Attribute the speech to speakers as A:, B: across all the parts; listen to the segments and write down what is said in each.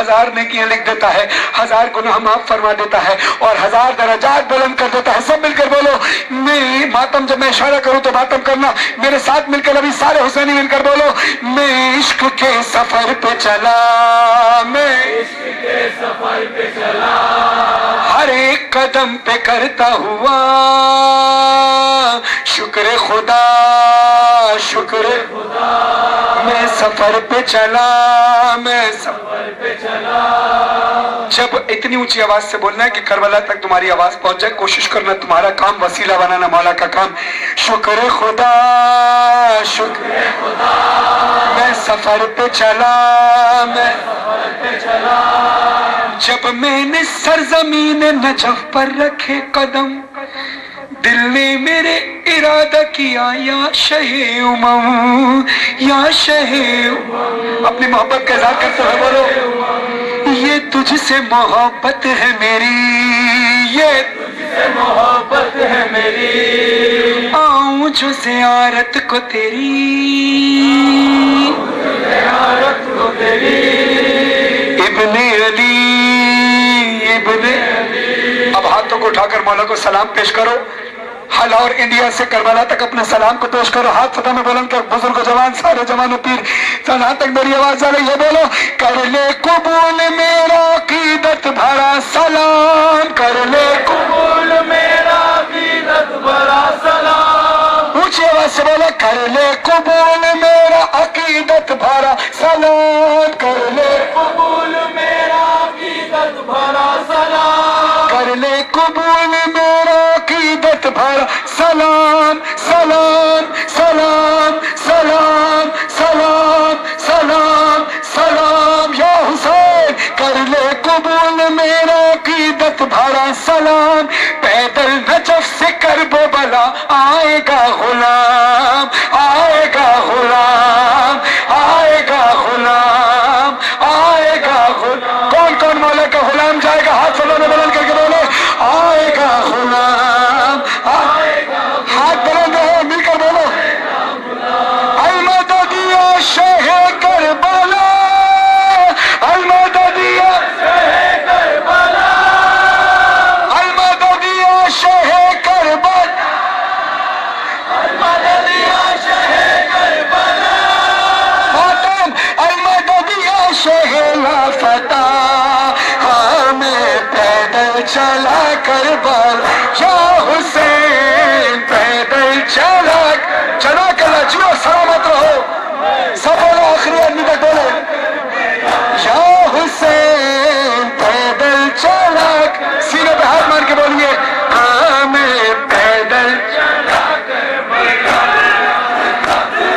A: 1000 نیکیاں لکھ دیتا ہے، 1000 گناہ معاف فرما دیتا ہے اور 1000 درجات بلند کر دیتا ہے۔ سب مل کر بولو، میں ماتم، جب میں اشارہ کروں تو ماتم کرنا، میرے ساتھ مل کر ابھی سارے حسینی مل کر بولو، میں عشق کے سفر پہ چلا، میں عشق کے سفر پہ چلا، ہر ایک قدم پہ کرتا ہوا شکر خدا، شکر خدا، میں سفر پہ چلا، میں سفر پہ چلا۔ جب اتنی اونچی آواز سے بولنا ہے کہ کربلا تک تمہاری آواز پہنچ جائے، کوشش کرنا، تمہارا کام وسیلہ بنانا مولا کا کام۔ شکر خدا، شکر خدا، میں سفر پہ چلا، میں سفر پہ چلا، جب میں نے سرزمین نجف پر رکھے قدم، دل نے میرے ارادہ کیا یا شہ امم، یا شہ امم، اپنی محبت کا اظہار کرتے ہوئے بولو، یہ تجھ سے محبت ہے میری، یہ تجھ سے محبت ہے میری، آؤں جو زیارت کو تیری، زیارت کو تیری، ابن علی، ابن علی۔ اب ہاتھوں کو اٹھا کر مولا کو سلام پیش کرو، حل اور انڈیا سے کربلا تک اپنے سلام کو پیش کرو، ہاتھ فتح میں بلند کر، بزرگ و جوان سارے جوان و پیر، جہاں تک میری آواز آ رہی ہے بولو، کر لے قبول میرا عقیدت بھرا سلام، کر لے قبول میرا عقیدت بھرا سلام، اونچی آواز سے بولو، کر لے قبول میرا عقیدت بھرا سلام، کر لے قبول میرا عقیدت بھرا سلام، کر لے قبول میرا عقیدت بھرا سلام، سلام، سلام، سلام، سلام، سلام، سلام، یا حسین، کر لے قبول میرا عقیدت بھرا سلام، پیدل نجف سے کرب و بلا آئے گا غلام، آئے گا غلام، آئے گا غلام، آئے گا غلام، کون کون مولا کا غلام جائے گا؟ ہاتھ فلوں میں بلند کر کے بولے، آئے گا غلام، آئے گا، ہاتھ بلند ہے، مل کر بولو، المدد یا شہ کربلا، المدد یا شہ کربلا، المدد یا شہ کربلا، المدد یا شہ کربلا، ماتم، المدد یا شہ لافتہ، ہمیں پیدل چلا کربلا، یا حسین پیدل چلا، چلا کر جیو سلامت رہو، سب بولو، آخری آدمی تک بولے، یا حسین پیدل چلا، سینے پہ ہاتھ مار کے بولیے، ہمیں پیدل چلا کربلا،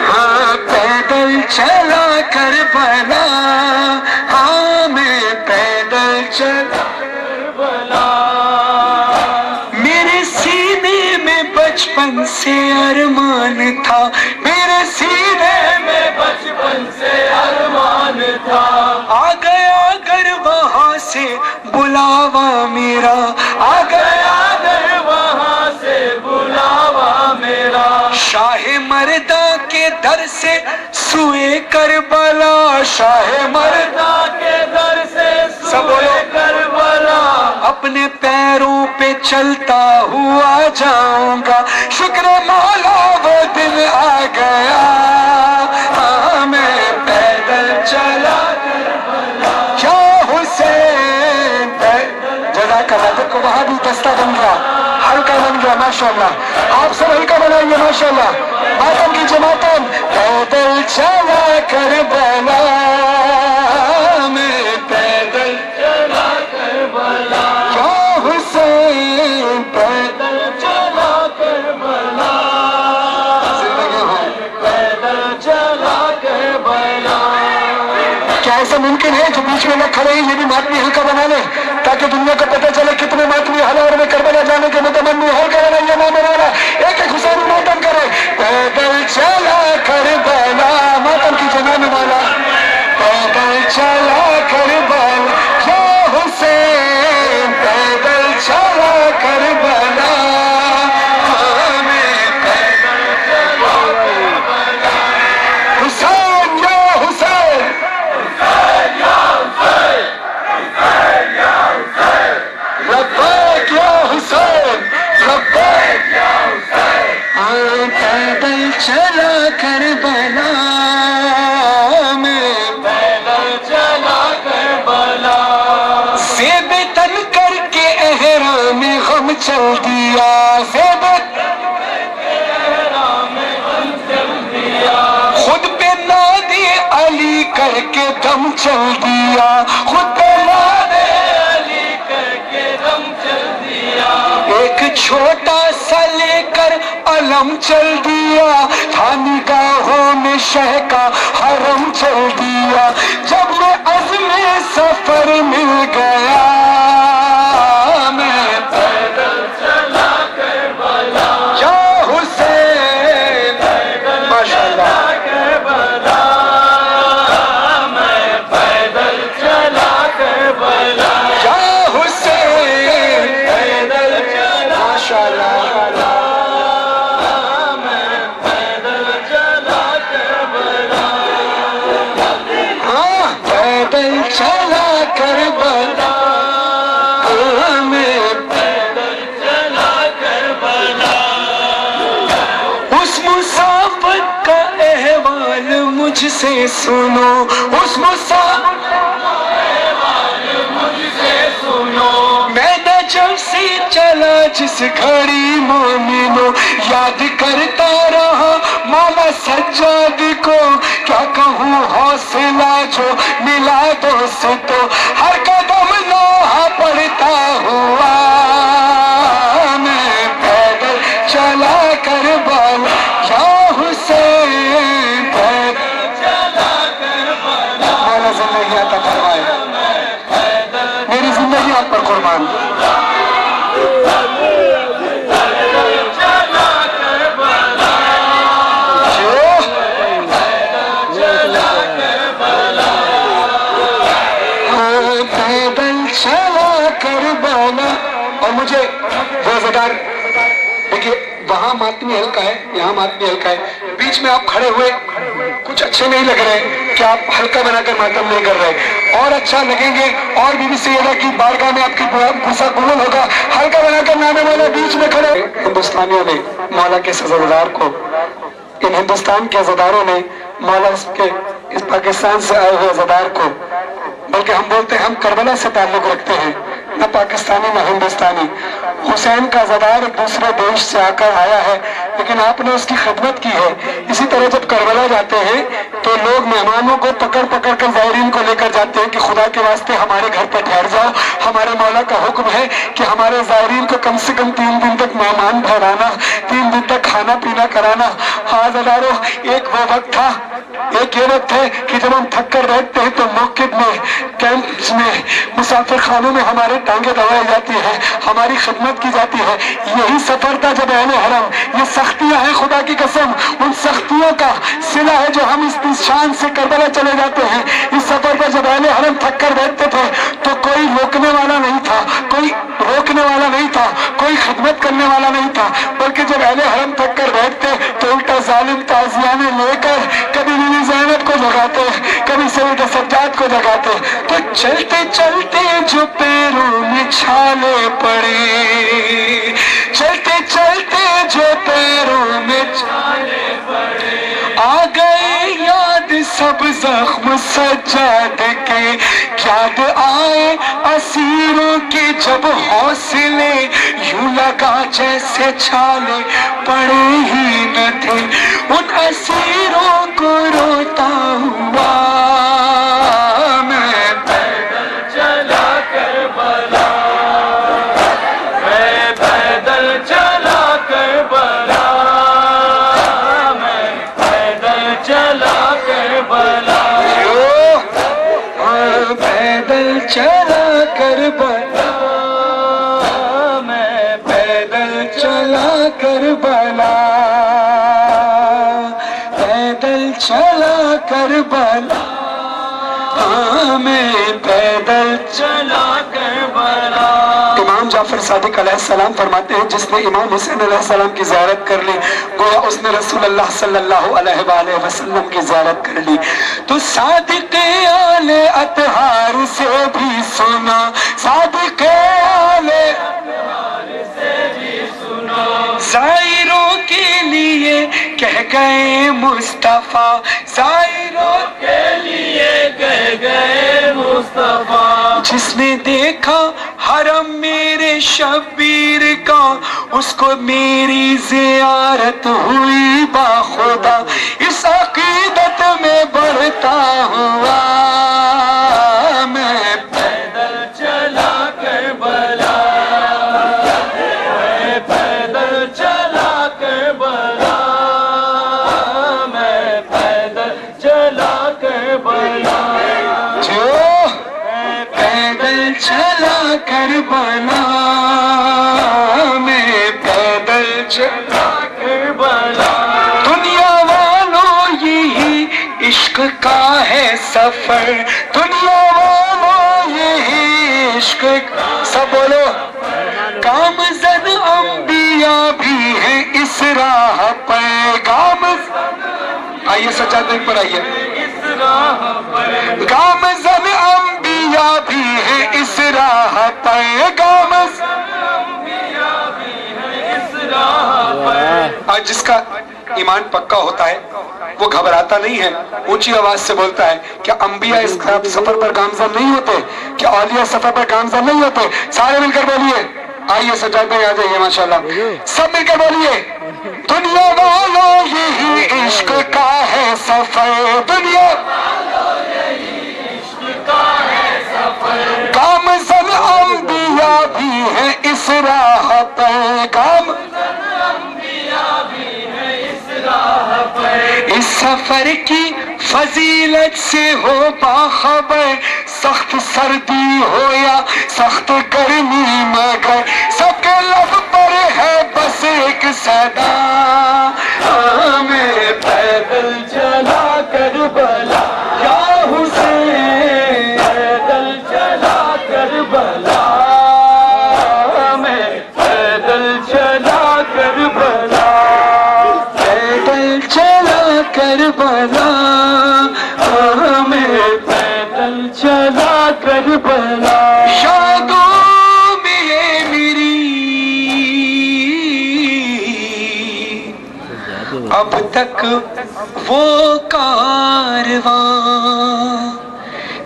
A: ہاں پیدل چلا کربلا، ہمیں پیدل چلا کربلا، میرے سینے میں بچپن سے ارمان تھا، میرے سینے میں بچپن سے ارمان تھا، آ گیا اگر وہاں سے بلاوا میرا، آ گیا اگر وہاں سے بلاوا میرا، شاہ مردہ کے در سے سوئے کربلا، شاہ مردہ کے در سے سوئے کربلا، اپنے پیروں پہ چلتا ہوا جاؤں گا، شکر مولا وہ دن آ گیا، ہمیں پیدل چلا کربلا، یا حسین جزاک اللہ، دیکھو وہاں بھی دستہ بن گیا، ہلکا بن گیا، ماشاءاللہ، آپ سب ہلکا بنائیے ماشاءاللہ، ماتم کی جماعتم، پیدل چلا کربلا، میں پیدل چلا کربلا، یا حسین پیدل چلا کربلا، زندگی ہو پیدل چلا کربلا۔ کیا ایسا ممکن ہے جو بیچ میں نہ کھڑے ہیں یہ بھی ماتمی ہلکا بنا لیں تاکہ دنیا کو پتہ چلے کتنے ماتمی ہلار میں کربلا جانے کے متمنی، ہلکا بنائیے، نام بنانا، ایک ایک حسینی ماتم کرے، پیدل چلا کربلا، ماتم کی جنان والا، پیدل چلا کربلا، یا حسین پیدل چلا کربلا، ہمیں پیدل چلا کربلا، حسین یا حسین، حسین یا حسین، زیب تن کر کے احرام غم چل دیا، زیب خود پہ نادے علی کر کے دم چل دیا، خود پہ نادے علی کر کے دم چل دیا، ایک چھوٹا سا لے کر علم چل دیا، تھا نگاہوں میں شہ کا حرم چل دیا، جب میں عزم سفر مل گیا میں پیدل چلا کربلا، یا حسین ماشاءاللہ کربلا، میں پیدل چلا کربلا، یا حسین پیدل چلا ماشاءاللہ، میں پیدل چلا کربلا، ہاں پیدل چلا کربلا، میں پیدل چلا کربلا، اس مسافر کا احوال مجھ سے سنو، اس مسافر کا احوال مجھ سے سنو، میں نجف سے چلا جس گھڑی مومنو، یاد کرتا رہا مولا سجاد کو، کیا کہوں حوصلہ جو ملا دوستو، ہر قدم لوہا پڑتا ہوا میں پیدل چلا کربلا، یا حسین پیدل چلا کربلا، مولا زندگی عطا فرمائے، میری زندگی آپ پر قربان، پیدل چلا کربلا، اور مجھے روزدار دیکھیے وہاں ماتمی ہلکا ہے، یہاں ماتمی ہلکا ہے، بیچ میں آپ کھڑے ہوئے کچھ اچھے نہیں لگ رہے کہ آپ ہلکا بنا کر ماتم نہیں کر رہے، اور اچھا لگیں گے اور بی بی سیدہ کی بارگاہ میں آپ کی غصہ قبول ہوگا، ہلکا بنا کر نام مولا بیچ میں کھڑے۔ ہندوستانیوں نے مولا کے عزادار کو، ان ہندوستان کے عزاداروں نے مولا کے اس پاکستان سے آئے ہوئے عزادار کو، بلکہ ہم بولتے ہیں ہم کربلا سے تعلق رکھتے ہیں، نہ پاکستانی نہ ہندوستانی، حسین کا عزادار ایک دوسرے دیش سے آ کر آیا ہے لیکن آپ نے اس کی خدمت کی ہے۔ اسی طرح جب کربلا جاتے ہیں تو لوگ مہمانوں کو پکڑ پکڑ کر زائرین کو لے کر جاتے ہیں کہ خدا کے واسطے ہمارے گھر پر ٹھہر جاؤ، ہمارے مولا کا حکم ہے کہ ہمارے زائرین کو کم سے کم 3 دن تک مہمان ٹھہرانا، 3 دن تک کھانا پینا کرانا۔ ہاں عزادارو، ایک وہ وقت تھا، ایک یہ وقت ہے کہ جب ہم تھک کر بیٹھتے ہیں تو موقف میں، کیمپس میں، مسافر خانوں میں ہمارے ٹانگیں دبائی جاتی ہیں، ہماری خدمت کی جاتی ہے۔ یہی سفر تھا جب اہل حرم، یہ سختیاں ہیں خدا کی قسم، ان سختیوں کا صلہ ہے جو ہم اس شان سے کربلا چلے جاتے ہیں۔ اس سفر پر جب اہل حرم تھک کر بیٹھتے تھے تو کوئی روکنے والا نہیں تھا، کوئی روکنے والا نہیں تھا، کوئی خدمت کرنے والا نہیں تھا، بلکہ جب اہل حرم تھک کر بیٹھتے تو الٹا ظالم تعزیانے لے کر کبھی بیوی زینب کو جگاتے، کبھی سید سجاد کو جگاتے، تو چلتے چلتے جو پیروں میں چھالے پڑے، چلتے چلتے جو پیروں میں چھالے پڑے، آ گئے یاد سب زخم سجاد کے، یاد آئے اسیروں کے جب حوصلے یوں لگا جیسے چھالے پڑے ہی نہ تھے، ان اسیروں کو روتا ہوا میں پیدل چلا کربلا، میں پیدل چلا کربلا، میں پیدل چلا کربلا، پیدل چلا کربلا، میں پیدل چلا کربلا، پیدل چلا کربلا، میں پیدل چلا کربلا۔ امام جعفر صادق علیہ السلام فرماتے ہیں جس نے امام حسین علیہ السلام کی زیارت کر لی گویا اس نے رسول اللہ صلی اللہ علیہ وآلہ وسلم کی زیارت کر لی۔ تو صادق آل اطہار سے بھی سنا، صادق آل اطہار سے بھی سنا، زائروں کے لیے کہہ گئے مصطفیٰ، زائروں کے لیے کہہ گئے مصطفیٰ، جس نے دیکھا حرم میرے شبیر کا اس کو میری زیارت ہوئی باخدا اس عقیدت میں بڑھتا ہوا میں پیدل چلا کربلا میں پیدل چلا کربلا میں پیدل چلا کربلا جو پیدل چلا کربلا میں پیدل چلا کربلا دنیا والوں یہی عشق کا ہے سفر دنیا والوں یہی عشق سب بولو گامزن انبیاء بھی ہیں اس راہ پر آئیے سجاد پر آئیے گامزن انبیاء بھی ہیں اس راہ پر آج جس کا ایمان پکا ہوتا ہے وہ گھبراتا نہیں ہے اونچی آواز سے بولتا ہے کیا انبیاء اس سفر پر گامزن نہیں ہوتے کیا اولیاء سفر پر گامزن نہیں ہوتے سارے مل کر بولیے آئیے سجاد بھائی آ جائیے ماشاءاللہ سب مل کر بولیے دنیا والوں یہی عشق کا ہے سفر دنیا گامزن انبیاء بھی ہیں اس راہ پر اس سفر کی فضیلت سے ہو باخبر سخت سردی ہو یا سخت گرمی مگر سب کے لب پر ہے بس ایک صدا میں پیدل چلا کربلا یا حسین پیدل چلا کربلا میں پیدل چلا کربلا پیدل چلا کربلا میں پیدل چلا کربلا یادوں میں ہے میری اب تک وہ کارواں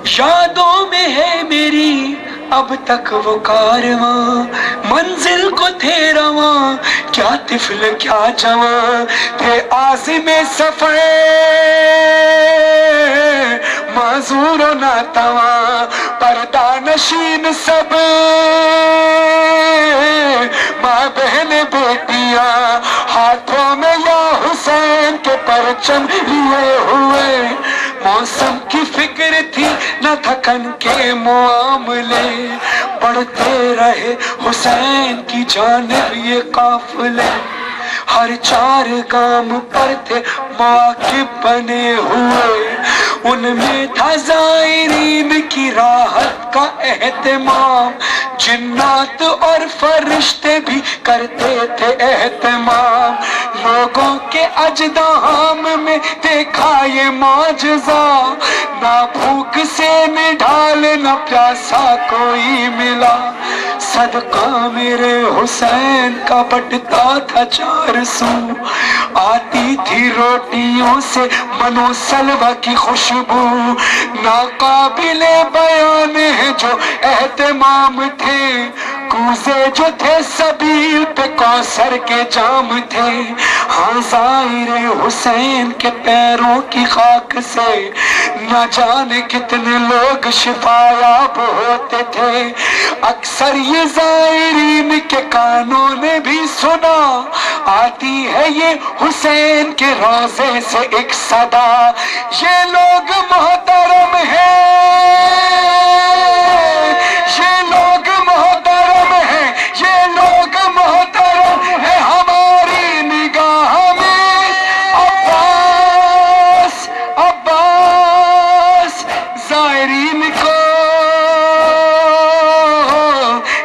A: یادوں میں ہے میری اب تک وہ کارواں منزل کو تھے رواں کیا طفل کیا جواں تھے عازم سفر معذور و ناتواں پردہ نشین سب ماں بہن بیٹیاں ہاتھوں میں یا حسین کے پرچم لیے ہوئے موسم کی فکر تھی نہ تھکن کے معاملے بڑھتے رہے حسین کی جانب یہ قافلے ہر چار گام پر تھے مواقف بنے ہوئے ان میں تھا زائرین کی راحت کا اہتمام جنات اور فرشتے بھی کرتے تھے اہتمام لوگوں کے اجدہام میں دیکھا یہ معجزہ نہ بھوک سے نڈھال نہ پیاسا کوئی ملا صدقہ میرے حسین کا بٹتا تھا چار سو آتی تھی روٹیوں سے منو سلوہ کی خوشبو ناقابل بیان ہے جو اہتمام تھے کوزے جو تھے سبیل پہ کوثر کے جام تھے ہاں ظاہر حسین کے پیروں کی خاک سے نہ جانے کتنے لوگ شفایاب ہوتے تھے اکثر یہ زائرین کے کانوں نے بھی سنا آتی ہے یہ حسین کے روضے سے ایک صدا یہ لوگ محترم ہیں یہ لوگ محترم ہیں یہ لوگ محترم ہیں ہماری نگاہ میں عباس زائرین کو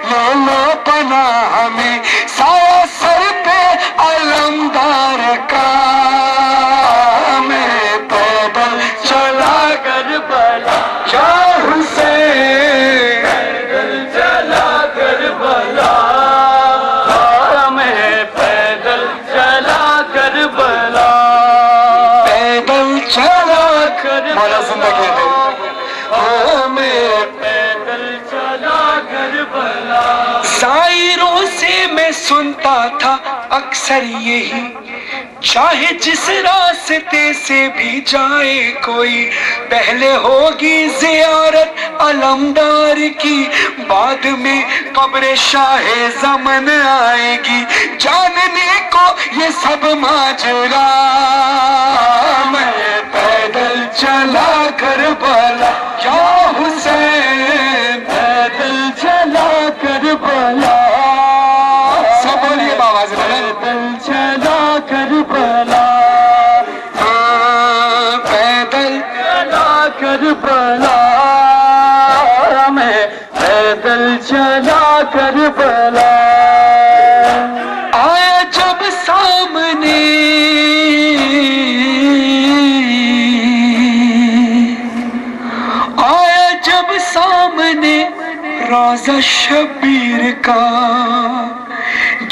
A: لے لو پناہ میں سایہ سر پہ علمدار کا میں پیدل چلا کربلا یا تھا اکثر یہی، چاہے جس راستے سے بھی جائے کوئی، پہلے ہوگی زیارت علمدار کی، بعد میں قبر شاہ زمن آئے گی، جاننے کو یہ سب ماجرا، میں پیدل چلا کربلا یا حسین، پیدل چلا کربلا، سب بولیے باواز بلند، پیدل چلا کربلا، پیدل چلا کربلا، میں پیدل چلا کربلا، آیا جب سامنے روضہ شبیر کا،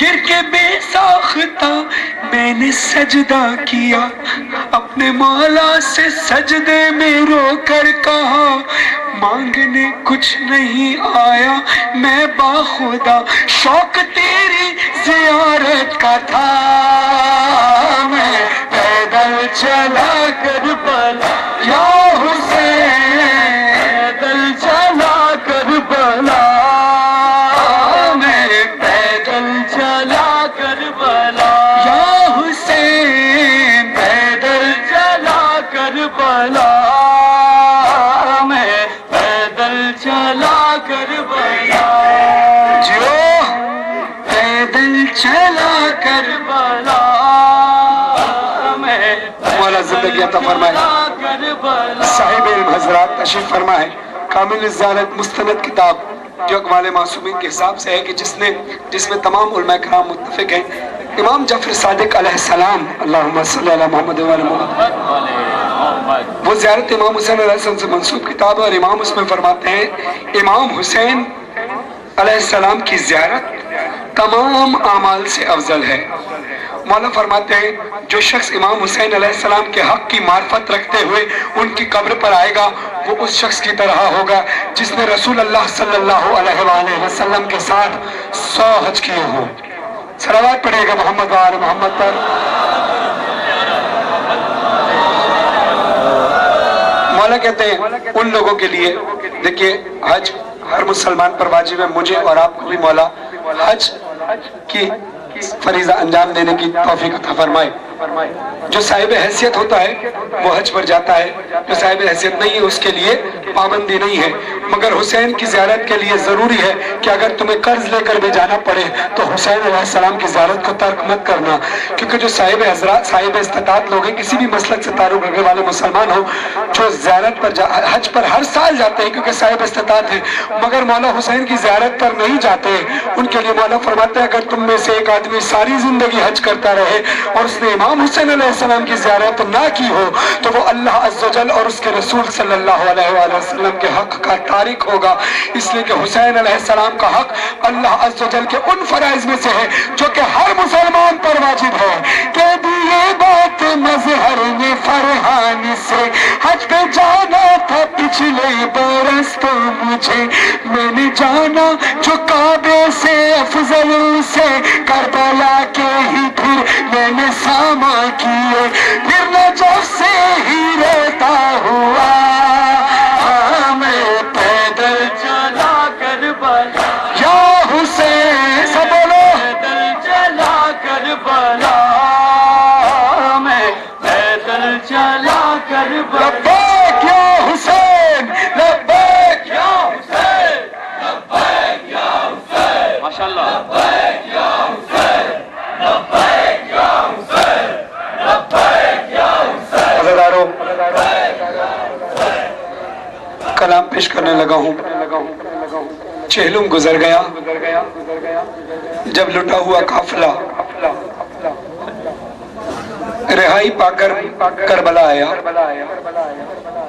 A: گر کے بے ساختہ میں نے سجدہ کیا، اپنے مولا سے سجدے میں رو کر کہا، مانگنے کچھ نہیں آیا میں باخدا، شوق تیری زیارت کا تھا، میں پیدل چلا کربلا یا حسین، پیدل چلا کربلا، میں پیدل چلا کربلا یا حسین، پیدل چلا کربلا، میں پیدل چلا کربلا، جو پیدل چلا کربلا، میں مولا زندگی عطا فرمائے۔ صاحب علم حضرات تشریف فرمائے، کامل الزیارت مستند کتاب جو اقوال معصومین کے حساب سے ہے کہ جس میں تمام علماء کرام متفق ہیں، امام جعفر صادق علیہ السلام، اللہم صلی علی محمد و علی محمد، وہ زیارت امام حسین علیہ السلام سے منسوب کتاب ہے، اور امام اس میں فرماتے ہیں امام حسین علیہ السلام کی زیارت تمام اعمال سے افضل ہے۔ مولا فرماتے ہیں جو شخص امام حسین علیہ السلام کے حق کی معرفت رکھتے ہوئے ان کی قبر پر آئے گا، وہ اس شخص کی طرح ہوگا جس نے رسول اللہ صلی اللہ علیہ وآلہ وسلم کے ساتھ 100 حج کیے ہوں۔ صلوات پڑھے گا محمد و آل محمد پر۔ مولا کہتے ہیں ان لوگوں کے لیے، دیکھیے حج ہر مسلمان پر واجب ہے، مجھے اور آپ کو بھی مولا حج کی فریضہ انجام دینے کی توفیق عطا فرمائے۔ جو صاحب حیثیت ہوتا ہے وہ حج پر جاتا ہے، جو صاحب حیثیت نہیں ہے اس کے لیے پابندی نہیں ہے، مگر حسین کی زیارت کے لیے ضروری ہے کہ اگر تمہیں قرض لے کر بھی جانا پڑے تو حسین علیہ السلام کی زیارت کو ترک مت کرنا، کیونکہ جو صاحب حضرات صاحب استطاعت لوگ ہیں، کسی بھی مسلک سے تعلق رکھنے والے مسلمان ہو، جو زیارت پر حج پر ہر سال جاتے ہیں کیونکہ صاحب استطاعت ہیں، مگر مولا حسین کی زیارت پر نہیں جاتے، ان کے لیے مولا فرماتے ہیں اگر تم میں سے ایک آدمی ساری زندگی حج کرتا رہے اور اس نے امام حسین علیہ السلام کی زیارت نہ کی ہو تو وہ اللہ عز و جل اور اس کے رسول صلی اللہ علیہ وآلہ وسلم کے حق کا تارک ہوگا، اس لیے کہ حسین علیہ السلام کا حق اللہ عز و جل کے ان فرائض میں سے ہے جو کہ ہر مسلمان پر واجب ہے۔ کہہ دی یہ بات مظہر نے فرحان سے، حج پہ جانا تھا پچھلے برس تو مجھے، میں نے جانا جو کعبے سے افضل سے، کربلا کے ہی پھر میں نے ساما کیے، پھر نجف سے ہی روتا ہوا میں پیدل چلا کربلا یا حسین، سب بولو پیدل چلا کربلا، میں پیدل چلا کربلا، لبیک یا حسین، لبیک یا حسین، لبیک یا حسین، ماشاءاللہ، لبیک یا حسین، لبیک یا حسین، لبیک یا حسین۔ عزیزانو، کلام پیش کرنے لگا ہوں، چہلم گزر گیا جب لٹا ہوا قافلہ رہائی پا کر کربلا آیا،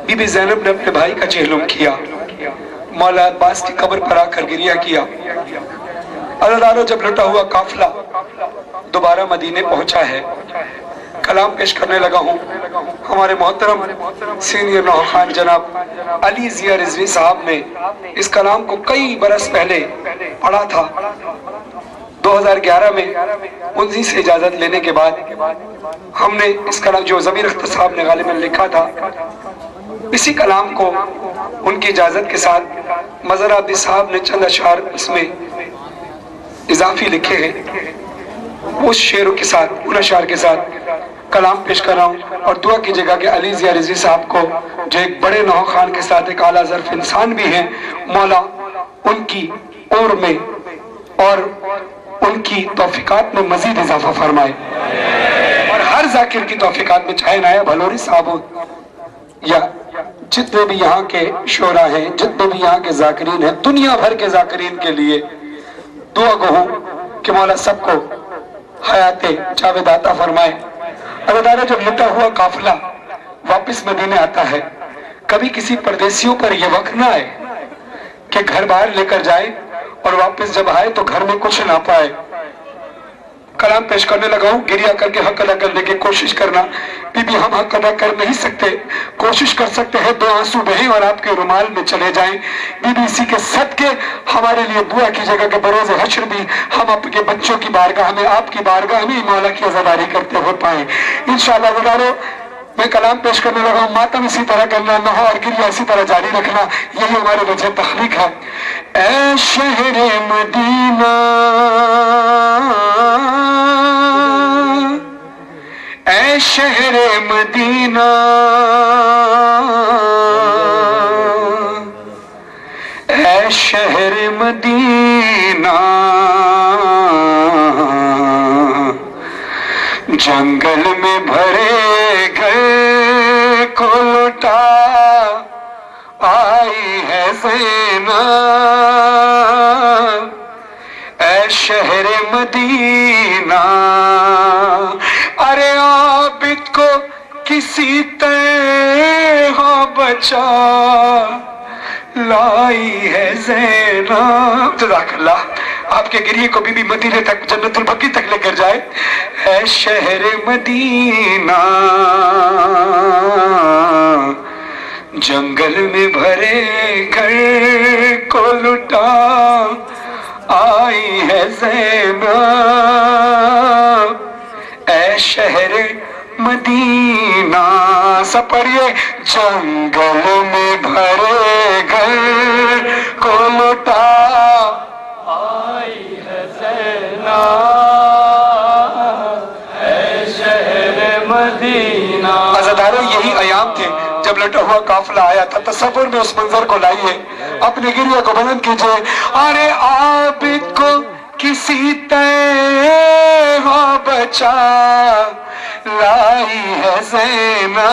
A: بی بی زینب نے اپنے بھائی کا چہلم کیا، مولا عباس کی قبر پر آ کر گریہ کیا۔ عزیزانو، جب لٹا ہوا قافلہ دوبارہ مدینے پہنچا ہے، کلام پیش کرنے لگا ہوں، ہمارے محترم سینئر نوح خان جناب علی ضیاء رضوی صاحب نے اس کلام کو کئی برس پہلے پڑھا تھا، 2011 میں انہی سے اجازت لینے کے بعد ہم نے اس کلام جو ضمیر اختر صاحب نے غالباً لکھا تھا، اسی کلام کو ان کی اجازت کے ساتھ مظہر عابدی صاحب نے چند اشعار اس میں اضافی لکھے ہیں، اس شعروں کے ساتھ، ان اشعار کے ساتھ کلام پیش کر رہا ہوں، اور دعا کیجیے گا کہ علی ضیاء رضوی صاحب کو جو ایک بڑے نوح خان کے ساتھ ایک اعلیٰ ظرف انسان بھی ہیں، مولا ان کی عمر میں اور ان کی توفیقات میں مزید اضافہ فرمائے، اور ہر ذاکر کی توفیقات میں، چاہے نایا بھلوری صاحب ہو یا جتنے بھی یہاں کے شعراء ہیں، جتنے بھی یہاں کے ذاکرین ہیں، دنیا بھر کے ذاکرین کے لیے دعا گو ہوں کہ مولا سب کو حیات جاوید عطا فرمائے۔ عزیزانو، جب لٹا ہوا قافلہ واپس مدینے آتا ہے، کبھی کسی پردیسیوں پر یہ وقت نہ آئے کہ گھر باہر لے کر جائے اور واپس جب آئے تو گھر میں کچھ نہ پائے۔ کلام پیش کرنے لگا ہوں، گریہ کر کے حق ادا کرنے کی کوشش کرنا۔ بی بی ہم حق ادا کر نہیں سکتے، کوشش کر سکتے ہیں دو آنسو بہیں اور آپ کے رومال میں چلے جائیں۔ بی بی اسی کے صدقے ہمارے لیے دعا کیجیے گا کہ بروز حشر بھی ہم اپنے بچوں کی بارگاہ میں، آپ کی بارگاہ میں مولا کی عزاداری کرتے ہوئے پائیں انشاءاللہ۔ عزیزانو، میں کلام پیش کرنے لگا ہوں، ماتم اسی طرح کرنا، نوحہ اور گریہ اسی طرح جاری رکھنا، یہی ہمارے وجہ تخلیق ہے۔ اے شہر مدینہ، اے شہر مدینہ، اے شہر مدینہ، جنگل میں بھرے گھر کو لوٹا آئی ہے زینب، اے شہر مدینہ، ارے عابد کو کسی طرح بچا لائی ہے زینب۔ جزاک اللہ، آپ کے گریے کو بی بی مدینے تک، جنت البقیع تک لے کر جائے۔ اے شہر مدینہ، جنگل میں بھرے گھر کو لٹا آئی ہے زینب، اے شہر مدینہ۔ سب پڑھیے، جنگل میں بھرے گھر کو لٹا آئی ہے زینب، اے شہر مدینہ۔ عزادارو، یہی ایام تھے جب لٹا ہوا قافلہ آیا تھا۔ تصور میں اس منظر کو لائیے، اپنے گریہ کو بلند کیجئے۔ ارے عابد کو کسی طرح بچا لائی ہے زینب،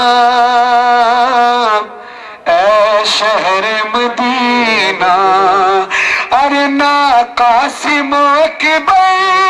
A: اے شہر مدینہ۔ ارے نا قاسم اکبر